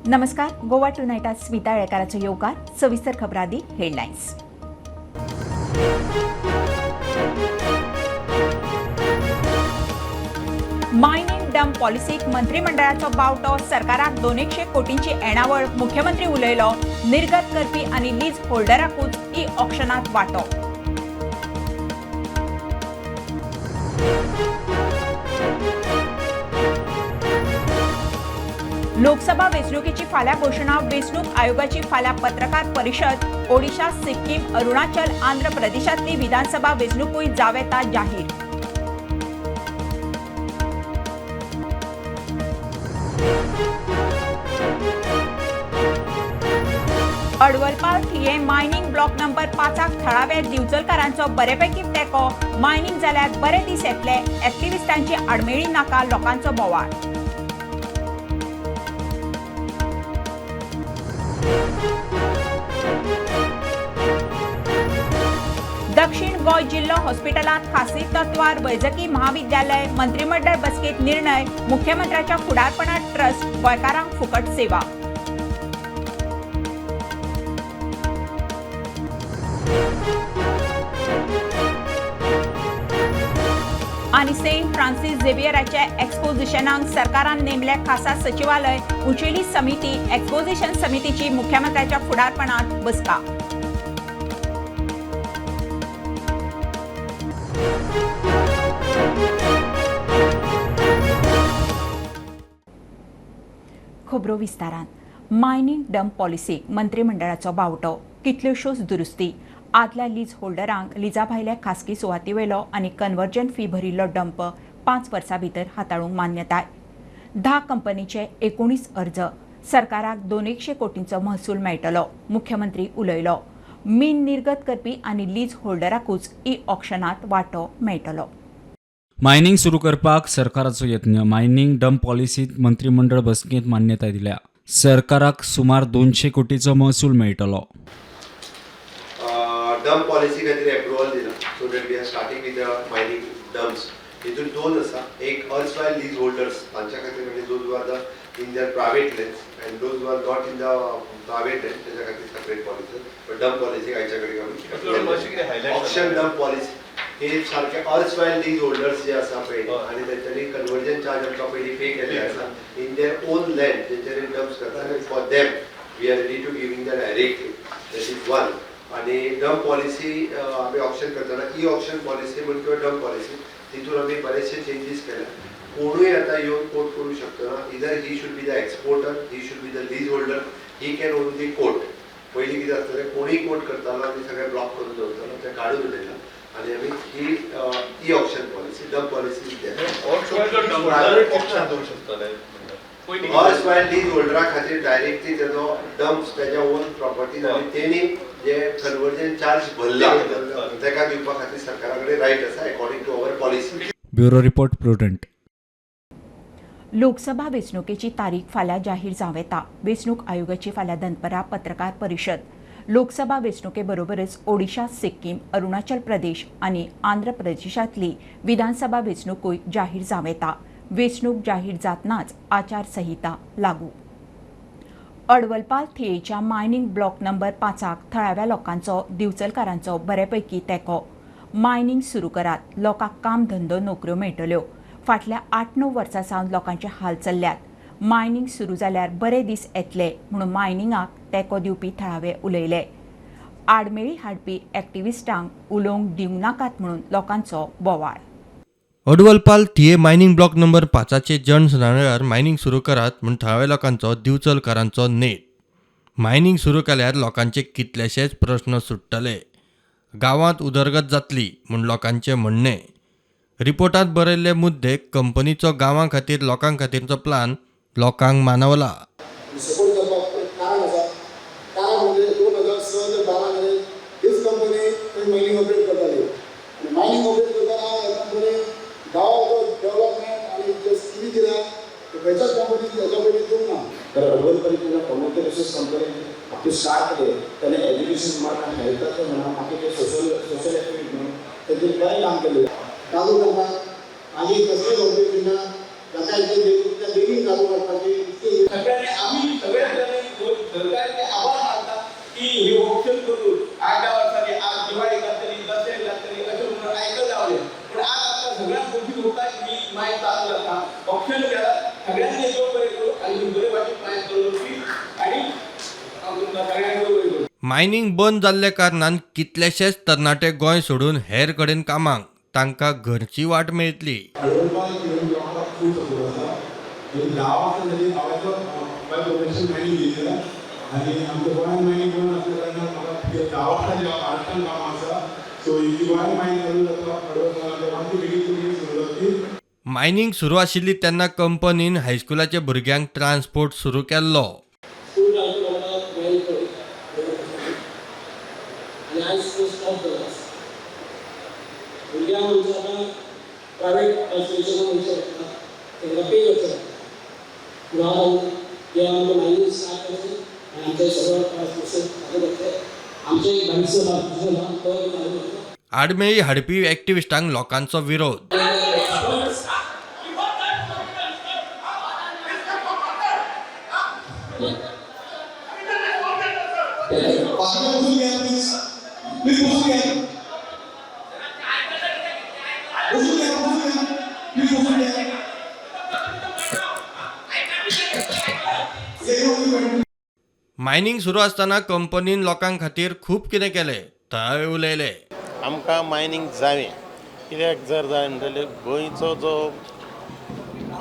नमस्कार. गोवा टुनाइट आज स्मिता येळकाराचो येवकार. सविस्तर खबरादी हेडलायन्स. मायनिंग डंप पॉलिसीक मंत्रिमंडळाचो बावटो. सरकाराक 200 कोटींची येणावळ. मुख्यमंत्री उलयलो. निर्गत करपी आनी लीज होल्डराकूच ई ऑक्शनात वांटो. लोकसभा वेंचणुकेची फाल्यां घोषणा. वेंचणूक आयोगाची फाल्यां पत्रकार परिशद. ओडिशा, सिक्कीम, अरुणाचल, आंध्र प्रदेशातली विधानसभा वेंचणूकूय जाव येता जाहीर. अडवलपाल थिये मायनिंग ब्लॉक नंबर 5 थळाव्या दिवचलकारांचो बरेपैकी तेंको. मायनिंग जाल्यार बरे दीस येतले. एक्टिव्हिस्टांची आडमेळी नाका. लोकांचो बोवाळ. दक्षिण गोंय जिल्लो हॉस्पिटलांत खासगी तत्वार वैजकी महाविद्यालय. मंत्रिमंडळ बसकेत निर्णय. मुख्यमंत्र्याच्या फुडारपणांत ट्रस्ट. गोंयकारांक फुकट सेवा. आनी सेंट फ्रांसीस झेवियराच्या एक्सपोजिशनाक सरकारान नेमले खासा सचिवालय. उंचेली समिती. एक्सपोजिशन समितीची मुख्यमंत्र्याच्या फुडारपणांत बसका. खबरो विस्तारान. मायनिंग डंप पॉलिसीक मंत्रिमंडळाचो बावटो. कितल्योश्योच दुरुस्ती. आदल्या लीज होल्डरांक लिजा भायल्या खासगी सुवाती वेलो आनी कन्वर्जन फी भरिल्लो डंप 5 वर्सां भितर हाताळूंक मान्यताय. 10 कंपनीचे 19 अर्ज. सरकाराक 200 कोटींचो महसूल मेळटलो. मुख्यमंत्री उलयलो. मीन निर्गत करपी आनी लीज होल्डराकूच ई ऑक्शनात वांटो मेळटलो. मायनिंग सुरू करपाक सरकाराचो यत्न. मायनिंग डंप पॉलिसीत मंत्रिमंडळ बसकेंत मान्यताय दिल्या. सरकाराक सुमार 200 कोटींचो महसूल मेळटलो. डंप पॉलिसी खातीर एप्रुवल दिला. So that we are starting with the mining dumps. हितून 2 आसा. एक अर्सवायल लीज होल्डर्स तांच्या खातीर म्हणजे those were the in their private lands and those were not in the private land त्याच्या खातीर separate policy. But dump policy आयच्या कडेन ऑप्शन डंप पॉलिसी हे सारखे अर्सवायल लीज होल्डर्स जे आसा पळय आनी तेंच्यांनी कन्वर्जन चार्ज आमकां पयलीं पे केल्ले आसा इन देयर ओन लँड तेंच्यांनी डम्प्स करता आनी for them we are ready to giving the directly. That is one. आणि डंप पॉलिसी आम्ही ऑप्शन करताना ई ऑप्शन पॉलिसी म्हणून किंवा डंप पॉलिसी तितून आम्ही बरेचसे चेंजीस केले. कोणूय आता येऊन कोर्ट करू शकतो ना. इधर he should be the exporter, he should be the lease holder, he can only court. पयलीं कितें आसतालें कोणूय कोर्ट करतालो आनी सगळें ब्लॉक करून दवरतालो. तें काडून उडयला आनी आमी ही ई ऑप्शन पॉलिसी डंप पॉलिसी अर्सवायल लीज होल्डरा खातीर डायरेक्टली तेजो डंप्स तेज्या ओन प्रॉपर्टीज आनी तेणी जे कन्वर्जन चार्ज भरले तेका दिवपा खातीर सरकारा कडेन रायट आसा according to our policy. Bureau report Prudent. Lok Sabha वेंचणुकेची तारीख फाल्यां जाहीर जावं येता. वेंचणूक आयोगाची फाल्यां दनपरां पत्रकार परिशद. लोकसभा वेंचणुके बरोबरच ओडिशा, सिक्कीम, अरुणाचल प्रदेश आनी आंध्र प्रदेशातली विधानसभा वेंचणुकूय जाहीर जावं येता. वेंचणूक जाहीर जातनाच आचारसंहिता लागू. अडवलपाल थियेच्या मायनिंग ब्लॉक नंबर 5 थळाव्या लोकांचो दिवचलकारांचो बरेपैकी तेंको. मायनिंग सुरू करात. लोकांक काम धंदो नोकऱ्यो मेळटल्यो. फाटल्या 8-9 वर्सां सावन लोकांचे हाल चल्ल्यात. मायनिंग सुरू जाल्यार बरे दीस येतले म्हणून मायनिंगाक तेंको दिवपी थळावे उलयले. आडमेळी हाडपी एक्टिव्हिस्टांक उलोवंक दिवंक नाकात म्हणून लोकांचो बोवाळ. अडवलपाल थिये मायनिंग ब्लॉक नंबर 5 जनसुनावणेवेळार मायनिंग सुरू करात म्हूण थळाव्या लोकांचो दिवचलकारांचो नेट. मायनिंग सुरू केल्यार लोकांचे कितलेशेच प्रस्न सुट्टले. गांवांत उदरगत जातली म्हूण लोकांचें म्हणणें. रिपोर्टांत बरयल्ले मुद्दे कंपनीचो गांवां खातीर लोकां खातीरचो प्लान लोकांक मानवला. सपोर्ट करपाक एक कारण आसा. कारण म्हणजे 2006 ते 12 मेरेन हीच कंपनी मायनिंग ऑपरेट करताली. आनी मायनिंग ऑपरेट करतना कंपनी गांवाचो डेव्हलपमेंट आनी जे स्किमी दिल्या खंयच्याच कंपनीक हेच्या पयलीं दिवंक ना. तर अडवलपाल कॉम्युनिकेशन कंपनी आपली स्टार्ट केली त्याने एज्युकेशन म्हणा हेल्थाचें म्हणा बाकी जे सोशल एक्टिविटी म्हणून तेजेर बरें काम केलें. चालू करपाक आनी कसली कंपनी ना लोकांचे बेगीन चालू करपाची सगळ्यांनी आमी सगळे मायनिंग बंद जाल्ल्या कारणान कितलेशेच तरणाटे गोंय सोडून हेर कडेन कामाक तांकां घरची वाट मेळटली. हळवणपाल किरण गावाला खूप सपोर्ट आसा आणि गांवांत जरी गांवाचो प्रोफेशन मायनींग दिलेला आनी आमच्या गोंयांत मायनींग करून असल्या कारणान म्हाका गांवांत खातीर महाराष्ट्रान कामां आसा सो ही गोंयांत मायनींग चालू जाता हळवणपाल आमची बेगीन सुरू जातली. मायनिंग सुरू आशिल्ली तेन्ना कंपनीन हायस्कुलाच्या भुरग्यांक ट्रान्सपोर्ट सुरू केल्लो. स्कूल ट्रान्सपोर्टाक वेल पडटा आनी आयज स्टॉप जाला भुरग्यांक म्हणजे आतां प्रायवेट ट्रान्सपोर्टेशनाक वयचें पडटा तांकां पे करचें पडटा पूण हांव हे आमकां मायनींग स्टार्ट करचें आनी आमचें सगळो ट्रान्सपोर्टेशन चालू करचें आमचें एक बारीकसो भाग आसा तो चालू करता. आडमेळी हाडपी एक्टिविस्टांक लोकांचो विरोध. बसून घ्या प्लीज बसून घ्या प्लीज बसून घ्या. मायनिंग सुरू आसतना कंपनीन लोकां खातीर खूब कितें केलें थळावे उलयले. आमकां मायनींग जावें कित्याक जर जालें जाल्यार गोंयचो जो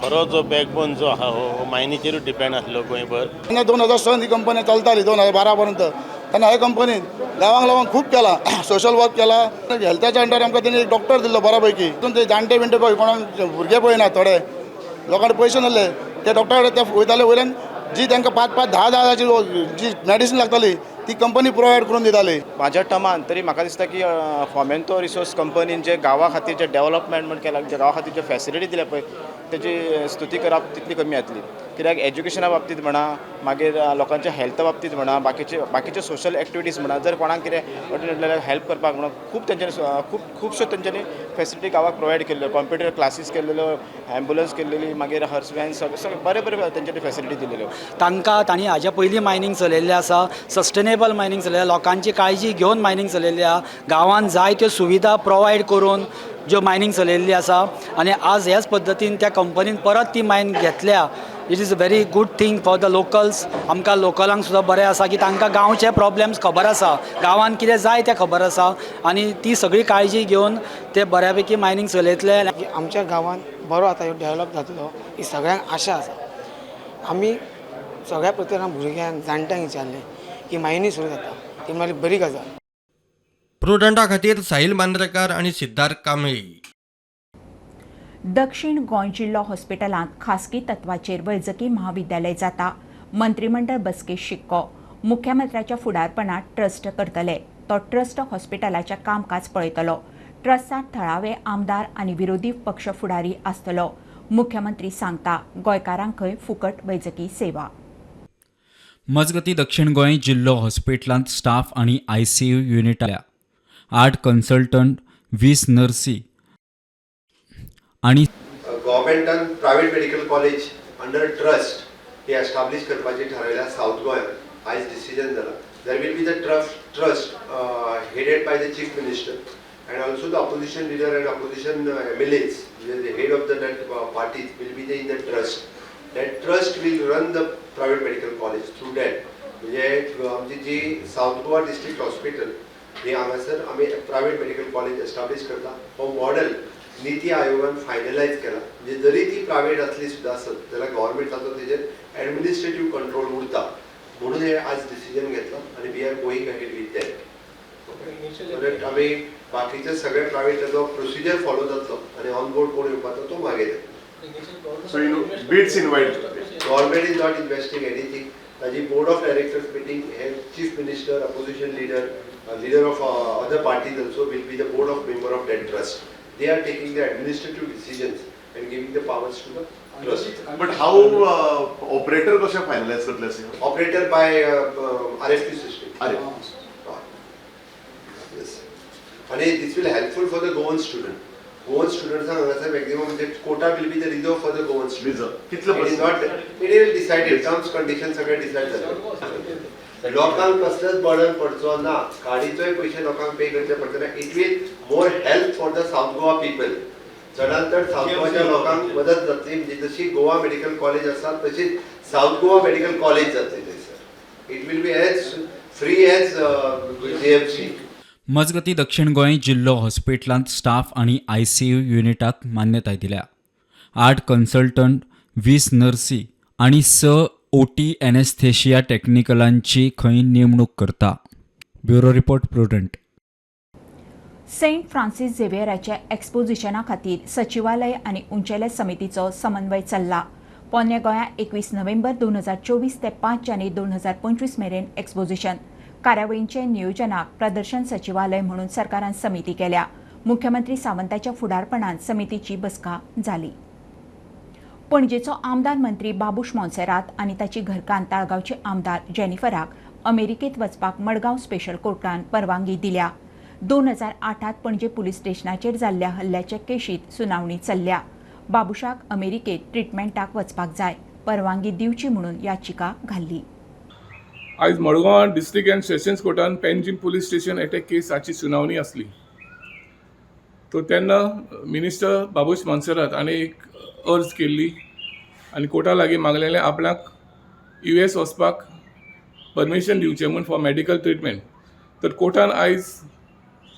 खरो जो बॅकबोन जो आहा हो मायनीचेरूच डिपेंड आसलो गोंयभर. तेन्ना 2006 ही कंपनी चलताली 2012 पर्यंत तेन्ना ह्या कंपनीन गांवांक लागून खूब केला सोशल वर्क केला. हेल्थाच्या अंडर आमकां तेणी एक डॉक्टर दिल्लो बऱ्या पैकी तितून ते जाणटे बिणटे पळय कोणाक भुरगे पळयना थोडे लोकांकडे पयशे नासले ते डॉक्टर ते वयताले वयल्यान जी तांकां 5-10 हजाराची जी मॅडिसीन लागताली ती कंपनी प्रोवायड करून दिताली. म्हाज्या टर्मान तरी म्हाका दिसता की फॉमेंतो रिसोर्स कंपनीन जे गांवा खातीर जे डेव्हलपमेंट केला जे गांवा खातीर जे फॅसिलिटी दिल्या पळय तेजी स्तुती करप तितली कमी जातली. कित्याक एज्युकेशना बाबतींत म्हणा मागीर लोकांच्या हेल्था बाबतींत म्हणा बाकीचे सोशल एक्टिविटीज म्हणा जर कोणाक कितें हेल्प करपाक म्हणून खूब तेंच्यांनी खुबश्यो तेंच्यांनी फॅसिलिटी गांवाक प्रोवायड केल्ल्यो. कॉम्प्युटर क्लासीस केल्लेल्यो एम्बुलन्स केल्लेली मागीर हर्स वॅन सगळे बरे तेंच्यांनी फॅसिलिटी दिलेल्यो. तांणी हाज्या पयलीं मायनींग चलयल्लें आसा सस्टेनेबल मायनींग चलयल्या लोकांची काळजी घेवन मायनींग चलयल्ल्या गांवांत जाय त्यो सुविधा प्रोवायड करून ज्यो मायनींग चलयल्ली आसा आनी आज ह्याच पद्दतीन त्या कंपनीन परत ती मायन घेतल्या. It is a very good thing for the locals. आमकां लोकलांक सुद्दां बरें आसा की तांकां गांवचे प्रॉब्लेम्स खबर आसा गांवांत कितें जाय तें खबर आसा आनी ती सगळी काळजी घेवन ते बऱ्यापैकी मायनींग चलयतले. आमच्या गांवांत बरो आतां डेवलप जातलो ही सगळ्यांक आशा आसा. आमी सगळ्या प्रत्येकान भुरग्यांक जाणट्यांक विचारलें की मायनींग सुरू जाता ती म्हळ्यार बरी गजाल. प्रुडंटा खातीर साहिल मांद्रेकार आनी सिद्धार्थ कांबळी. दक्षिण गोंय जिल्लो हॉस्पिटलांत खासगी तत्वाचेर वैजकी महाविद्यालय जाता. मंत्रिमंडळ बसकेत शिक्को. मुख्यमंत्र्याच्या फुडारपणात ट्रस्ट करतले. तो ट्रस्ट हॉस्पिटलाचें कामकाज पळयतलो. ट्रस्टांत थळावे आमदार आनी विरोधी पक्ष फुडारी आसतलो. मुख्यमंत्री सांगता गोंयकारांकय फुकट वैजकी सेवा. मजगती दक्षिण गोंय जिल्लो हॉस्पिटलांत स्टाफ आणि ICU युनिट 8 कन्सल्टंट 20 नर्सी आणि गव्हर्मेंटान private medical college under trust हे एस्टाब्लिश करपाचें थारायल्या साऊथ गोंयांत आयज डिसिजन जाला. There will be the trust headed by the chief minister and also the opposition leader and opposition MLAs, the head of the parties will be there in the trust. That trust will run the private medical college through that. म्हणजे आमची जी south Goa district hospital हे हांगासर आमी private medical college establish करता. हो model नीती आयोगान finalise केला. म्हणजे जरी ती प्रायवेट असली सुद्दां आसत जाल्यार गव्हर्मेंटाचो तेजेर एडमिनिस्ट्रेटीव कंट्रोल उरता म्हणून हे आज डिसिजन घेतला आणि we are going ahead with that. आमी बाकीचे सगळे प्रायवेट जो प्रोसिजर फॉलो जातलो आणि ऑन बोर्ड कोण येवपाचो तो मागीर येता. So you bids invite. Government is not investing anything. The board of directors meeting, chief minister, opposition leader, leader of other parties also will be the board of member of that trust. They are taking the administrative decisions and giving the powers to the trust. But how operator कशा finalize करतले असे? Operator by RFP system. Yes. And this will helpful for the Goan student. Goan students are maximum the quota will be the reserve for the Goan students. कितले It is not. It will decided. Terms, conditions सगळे decide जातात. लोकांक कसलेच burden पडचो ना. गाडीचोय पयशे लोकांक पे करचे पडटले. It will more help for the South Goa people. चडांत चड साऊथ गोवाच्या लोकांक मदत जातली. म्हणजे जशी गोवा मेडिकल कॉलेज आसा तशीच साऊथ गोवा मेडिकल कॉलेज जातली थंयसर. It will be as free as JMC. मजगती दक्षिण गोंय जिल्लो हॉस्पिटलांत स्टाफ आणि ICU युनिटाक मान्यताय दिल्या. 8 कन्सल्टंट, 20 नर्सी आणि 6 OT एनेस्थेशिया टेक्निकलांची खंय नेमणूक करता. Bureau report Prudent. Saint Francis झेवियराच्या एक्सपोजिशना खातीर सचिवालय आनी उंचेल्या समितीचो समन्वय चल्ला. पोन्ने गोंयांत 21 नोव्हेंबर 2024 ते 5 जानेवारी 2025 मेरेन एक्सपोजिशन. कार्यावळींचे नियोजनाक प्रदर्शन सचिवालय म्हणून सरकारान समिती केल्या. मुख्यमंत्री सावंताच्या फुडारपणान समितीची बसका जाली. पणजेचो आमदार मंत्री बाबूश मोन्सेरात आनी ताची घरकान्न ताळगांवचे आमदार जेनिफराक अमेरिकेत वचपाक मडगांव स्पेशल कोर्टान परवानगी दिल्या. 2008 पणजे पुलीस स्टेशनाचेर जाल्ल्या हल्ल्याचे केशीत सुनावणी चल्ल्या. बाबुशाक अमेरिकेत ट्रिटमेंटाक वचपाक जाय, परवानगी दिवची म्हणून याचिका घाल्ली. आयज मडगांव डिस्ट्रिक्ट एंड सेशन्स कोर्टान पेंजीम पुलीस स्टेशन एटॅक केसाची सुनावणी आसली. तो तेन्ना मिनिस्टर बाबूश मोन्सेरात हाणें एक अर्ज केल्ली आनी कोर्टा लागीं मागलेलें आपणाक US वचपाक परमिशन दिवचें म्हूण फॉर मेडिकल ट्रिटमेंट. तर कोर्टान आयज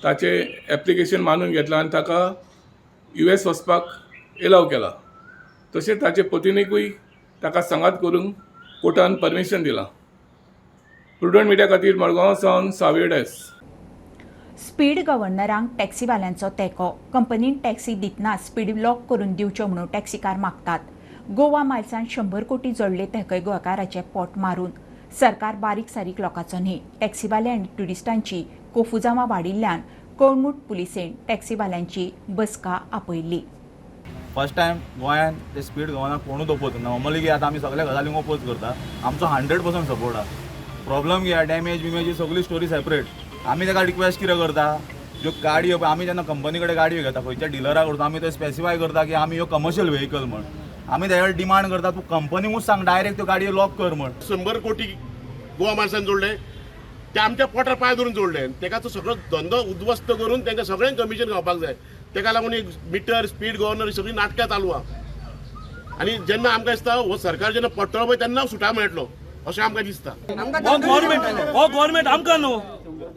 ताचें एप्लिकेशन मानून घेतलां आनी ताका US वचपाक एलाव केला. तशेंच ताचे पत्नीकूय ताका सांगात करून कोर्टान परमिशन दिलां. प्रुडंट मिडिया खातीर मडगांव सावन सावेडेस. स्पीड गव्हर्नरांक टॅक्सीवाल्यांचो तेंको. कंपनीन टॅक्सी दितना स्पीड लॉक करून दिवच्यो म्हणून टॅक्सीकार मागतात. गोवा मायल्सान 100 कोटी जोडले तेंकय गोंयकाराचे पोट मारून. सरकार बारीक सारीक लोकांचो न्ही. टॅक्सीवाले आनी ट्युरिस्टांची कोफुजामां वाडिल्ल्यान कळंगूट पुलिसेन टॅक्सीवाल्यांची बसका आपयल्ली. फर्स्ट टायम गोंयांत ते स्पीड गव्हर्नराक कोणूच ओपोज. नॉर्मली आतां आमी सगळ्या गजालींक ओपोज करता. आमचो 100% सपोर्ट आहा. प्रॉब्लम कितें डॅमेज बिमेज ही सगळी स्टोरी सेपरेट. आमी ताका रिक्वेस्ट कितें करता, ज्यो गाडयो आमी जेन्ना कंपनी कडेन गाडयो घेता खंयच्या डिलरा करता आमी ते स्पेसिफाय करता की आमी ह्यो कमर्शियल व्हेकल म्हण. आमी तेच्या डिमांड करता तूं कंपनीकूच सांग डायरेक्ट त्यो गाडयो लॉक कर म्हण. 100 कोटी गोवा माणसांनी जोडले ते आमच्या पोटार पांय धरून जोडले. तेका तो सगळो धंदो उद्ध्वस्त करून तांकां सगळ्यांक कमिशन खावपाक जाय. तेका लागून एक मिटर स्पीड गव्हर्नर सगळी नाटकां चालू आहा. आनी जेन्ना आमकां दिसता हो सरकार जेन्ना पडटलो पळय तेन्ना सुटा मेळटलो अशें आमकां दिसता. हो गव्हर्नमेंट आमकां न्हू.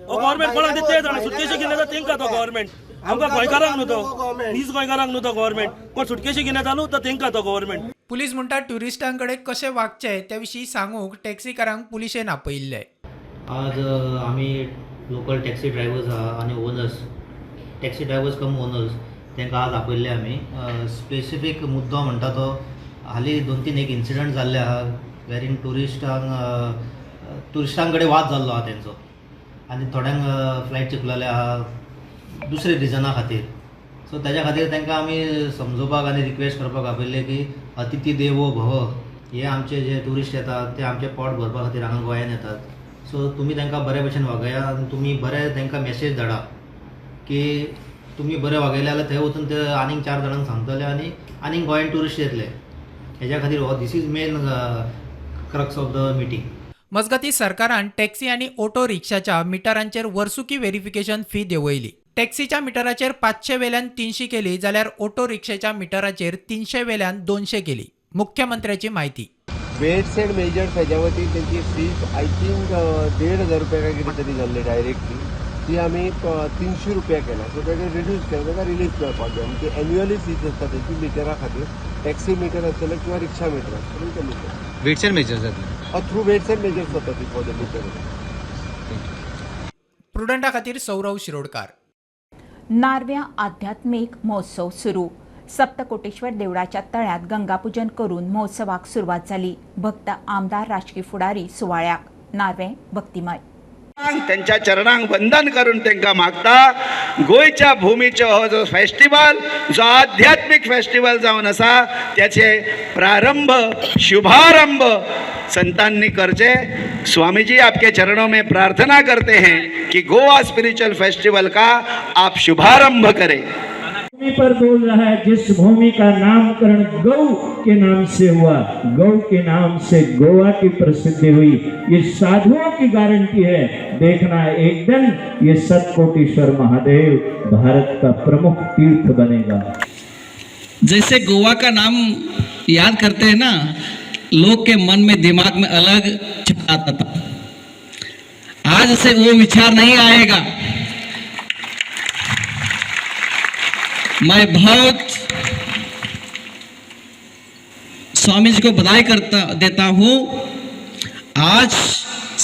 हो गव्हर्नमेंट कोणाक ते जाणा सुटकेशी घेवन येता तेंकां तो गव्हर्नमेंट. आमकां गोंयकारांक न्हू तो. नीज गोंयकारांक न्हू तो गव्हर्नमेंट. कोण सुटकेशी घेवन येता न्हू तो तेंकां तो गव्हर्नमेंट. पुलीस म्हणटा ट्युरिस्टांकडे कशें वागचें त्या विशीं सांगूंक टॅक्सीकारांक पुलिशेन आपयिल्ले. आज आमी लोकल टॅक्सी ड्रायव्हर्स आहा आनी ओनर्स टॅक्सी ड्रायव्हर्स कम ओनर्स तांकां आज आपयल्ले आमी. स्पेसिफीक मुद्दो म्हणटा तो हालीं 2-3 एक इन्सिडंट जाल्ले आहा वेरीन ट्युरिस्टां कडेन वाद जाल्लो आहा तेंचो आनी थोड्यांक फ्लायट चुकलेले आहा दुसरे रिजना खातीर. सो ताच्या खातीर तांकां आमी समजोवपाक आनी रिक्वेस्ट करपाक आपयल्ले की अतिथी देवो भव. हे आमचे जे ट्युरिस्ट येतात ते आमचे पोट भरपा खातीर हांगा गोंयांत येतात. सो तुमी तांकां बरे भशेन वागया आनी तुमी बरें तांकां मेसेज धाडा की तुमी बरें वागयले जाल्यार थंय वचून ते आनीक 4 जाणांक सांगतले आनी आनीक गोंयांत ट्युरिस्ट येतले. हेज्या खातीर हो this is main crux of the meeting. मजगती सरकारान टॅक्सी आनी ऑटो रिक्षाच्या मिटरांचेर वर्सुकी व्हेरिफिकेशन फी देंवयली. टॅक्सीच्या मिटराचेर 500 वेल्यान 300 केली जाल्यार ऑटो रिक्षाच्या मिटराचेर 300 वेल्यान 200 केली. मुख्यमंत्र्याची माहिती. वेट्स एंड मेजर्स हेज्या वतीन तेंची फीज आय थिंक 1,500 रुपया काय कितें तरी जाल्ली डायरेक्टली. ती आमी 300 रुपया केला. सो तेका रिड्यूस केला तेका रिलीफ करपाक जाय. म्हणजे एन्युअली फीज आसता तेची मिटरा खातीर. टॅक्सी मिटर आसतलें किंवा रिक्षा मिटर आसतलें ते मिटर वेट्स एंड मेजर्स जातले थ्रू वेट्स एंड मेजर्स जाता ती फॉर द मिटर. प्रुडंटा खातीर सौरव शिरोडकार. नारव्या आध्यात्मीक महोत्सव सुरू. सप्तकोटेश्वर देवळाच्या तळ्यात गंगापूजन करून महोत्सवाक सुरवात जाली. भक्त आमदार राजकीय फुडारी सुवाळ्याक. नारवे भक्तिमय. त्यांच्या चरणांक वंदन करून तांकां मागता गोंयच्या भुमीचो हो जो फेस्टिवल जो आध्यात्मिक फेस्टिवल जावन आसा त्याचे प्रारंभ शुभारंभ संतांनी करचे. स्वामी जी आपके चरणों में प्रार्थना करते हैं कि गोवा स्पिरिचुअल फेस्टिवल का आप शुभारंभ करें. भूमि पर बोल रहा है जिस भूमि का नामकरण गौ के नाम से हुआ, गौ के नाम से गोवा की प्रसिद्धि हुई. ये साधुओं की गारंटी है. देखना एक दिन ये सतकोटेश्वर महादेव भारत का प्रमुख तीर्थ बनेगा. जैसे गोवा का नाम याद करते हैं ना, लोग के मन में दिमाग में अलग छटा आता था. आज से वो विचार नहीं आएगा। मैं बहुत स्वामी जी को बधाई देता हूँ। आज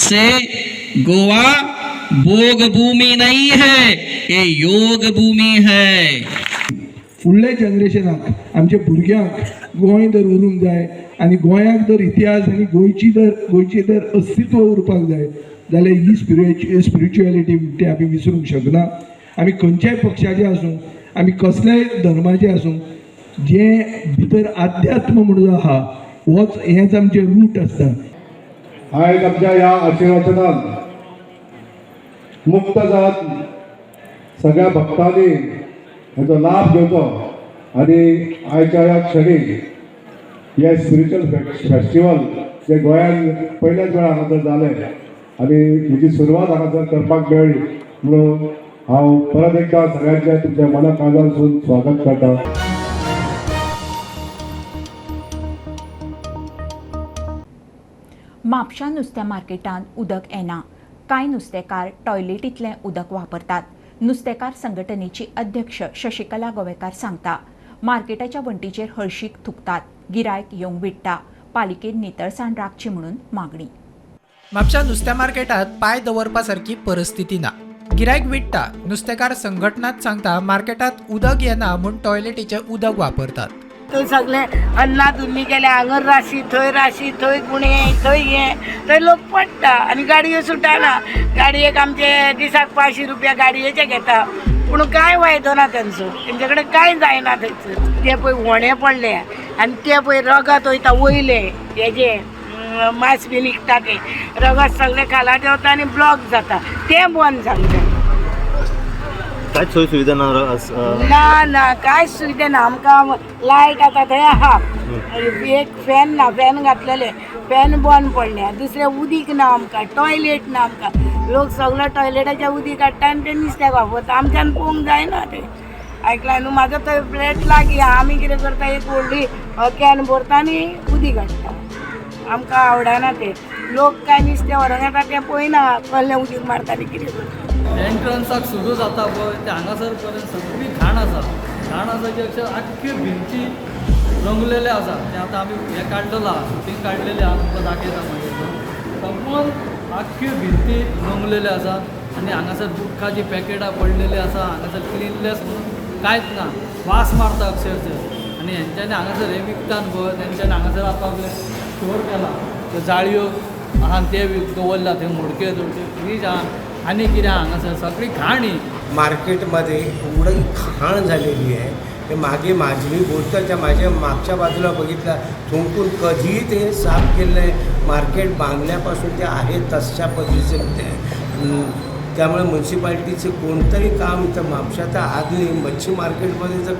से गोवा भोग भूमि नहीं है, ये योग भूमि है। फुडल्या जनरेशनाक आमच्या भुरग्यांक गोंय जर उरूंक जाय आनी गोंयाक जर इतिहास आनी गोंयची जर अस्तित्व उरपाक जाय जाल्यार ही स्पिरिच्युअलिटी ते आमी विसरूंक शकना। आमी खंयच्याय पक्षाचे आसूं, आमी कसल्याय धर्माचे आसूं, जे भितर आध्यात्म म्हणून आहा हेच आमचे रूट आसता। आयज आमच्या ह्या आशिर्वचनान मुक्त जात सगळ्या भक्तांनी हेचो लाभ घेवचो आनी आयच्या ह्या क्षणी हे स्पिरिच्युअल फेस्टिवल जे गोंयांत पयल्याच वेळा हांगासर जालें आनी हेची सुरवात हांगासर करपाक मेळ्ळी म्हणून हांव परत एकदा सगळ्यांचे तुमच्या मना काळजांसून स्वागत करता। म्हापशा नुस्त्या मार्केटांत उदक येना। कांय नुस्तेकार टॉयलेटींतलें उदक वापरतात। नुस्तेकार संघटनेची अध्यक्ष शशिकला गोवेकार सांगता, मार्केटाच्या वंटीचेर हळशीक थुकतात। गिरायक येवंक विट्टा। पालिकेन नितळसाण राखची म्हणून मागणी। म्हापशा नुस्त्या मार्केटात पाय दवरपा सारकी परिस्थिती ना। गिरायक विट्टा। नुस्तेकार संघटनात सांगता, मार्केटात उदक येना म्हूण टॉयलेटीचे उदक वापरतात। थंय सगळे अन्नात उन्नी केले, हांगर राशी थंय गुणे थंय लोक पडटा आनी गाडयो सुटाना। गाडयेक आमचे दिसाक 500 रुपया गाडयेचे घेता, पूण कांय वायदो ना तेंचो कडेन कांय जायना थंयसर। ते पळय व्हणे पडले आनी ते पळय रगत वयता वयले हेजे मांस बी निघटा ते रगत सगळे खाला देवता आनी ब्लॉक जाता, ते बंद जालें। काय सोय सुविधा ना काय सुविधा ना। आमकां लायट आतां थंय आहा, एक फॅन ना, फॅन घातलेले फॅन बंद पडले। दुसरें उदीक ना आमकां, टॉयलेट ना आमकां। लोक सगळो टॉयलेटाचें उदीक काडटा आनी ते नुस्त्याक वापरता। आमच्यान पळोवंक जायना ते। आयकलां न्हू, म्हाजो थंय फ्लॅट लागीं आमी कितें करता, एक व्हडली कॅन भरता आनी उदीक हाडटा। आमकां आवडना ते। लोक काय नुस्तें व्हरोंक येता ते पळयना कसलें उदीक मारता आनी कितें करता। एंट्रन्साक सुरू जाता पळय ते हांगासर पर्यंत सगळी घाण आसा की अक्षर आख्ख्यो भिंती रंगलेले आसा। ते आतां आमी हें काडलेलो आहा, शुटींग काडलेलें आहा, तुमकां दाखयता मागीर। संपूर्ण आख्ख्यो भिंती रंगलेले आसा आनी हांगासर बुक्काची पॅकेटां पडलेली आसा। हांगासर क्लिननेस म्हणून कांयच ना, वास मारता अक्षरशः। आनी हेंच्यांनी हांगासर हे विकतात पळय, तेंच्यांनी हांगासर आपले स्टोर केला, त्यो जाळयो आहा ते दवरला थंय, मोडके फ्रीज आहा आणि कितें हांगासर सगळी घाण ही मार्केटमध्ये एवढी घाण झालेली आहे। ते मागे मी बोलताच्या माझ्या मागच्या बाजूला बघितलं, थुंकून कधीही ते साफ केलं आहे। मार्केट बांधल्यापासून ते आहे तशा पद्धतीचे त्यामुळे म्युन्सिपाल्टीचे कोणतंही काम इथं म्हापशात आदली मच्छी मार्केटमध्ये जर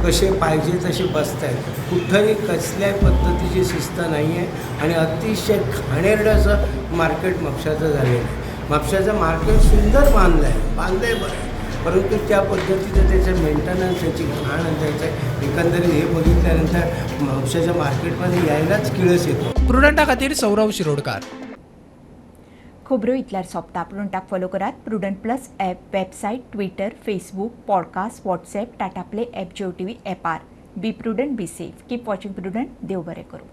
कसे पाहिजे तसे बसत आहेत, कुठंही कसल्याही पद्धतीची शिस्त नाही आहे आणि अतिशय घाणेरडं असं मार्केट म्हापशाचं झालेलं आहे। म्हापशाचं मार्केट सुंदर बांधलं आहे बरं, परंतु त्या पद्धतीचं त्याचं मेंटेनन्स, त्याची घाण आणि त्याचं एकंदरीत हे बघितल्यानंतर म्हापशाच्या मार्केटमध्ये यायलाच किळस येतो। प्रुडंटा खातीर सौरव शिरोडकार। खबरो इतल्यार सोंपता। प्रुडंटाक फॉलो करात। Prudent plus app, website, Twitter, Facebook, podcast, WhatsApp, Tata play app, Jio TV ॲपार। Be Prudent, be safe, keep watching Prudent. देव बरें करूं।